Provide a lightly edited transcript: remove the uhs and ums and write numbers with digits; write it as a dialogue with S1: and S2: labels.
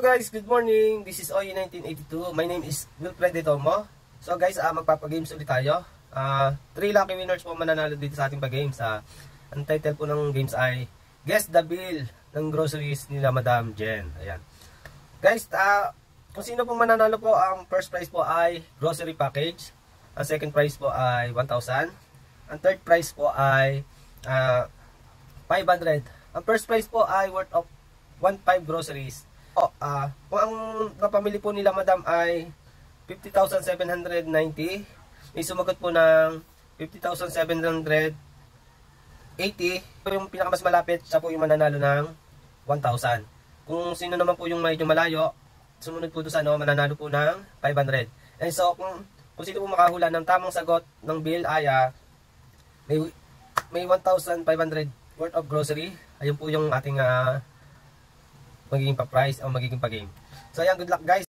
S1: guys, good morning. This is OE 1982. My name is Wilfred Detomo. So guys, magpapagames ulit tayo. 3 lucky winners po mananalo dito sa ating pag-games. Ang title po ng games ay Guess the Bill ng groceries nila Madam Jen. Ayan. Guys, kung sino po mananalo po, ang first prize po ay grocery package. Ang second prize po ay 1,000. Ang third prize po ay 500. Ang first prize po ay worth of 1,500 groceries. Kung ang napamili po nila Madam ay 50,790, may sumagot po ng 50,780. Yung pinakamas malapit, siya po yung mananalo ng 1,000. Kung sino naman po yung medyo malayo, sumunod po doon sa mananalo po ng 500. And so, kung sino po makahula ng tamang sagot ng bill ay may 1,500 worth of grocery. Ayun po yung ating magiging pa-price o magiging pa-game. So ayan, good luck guys.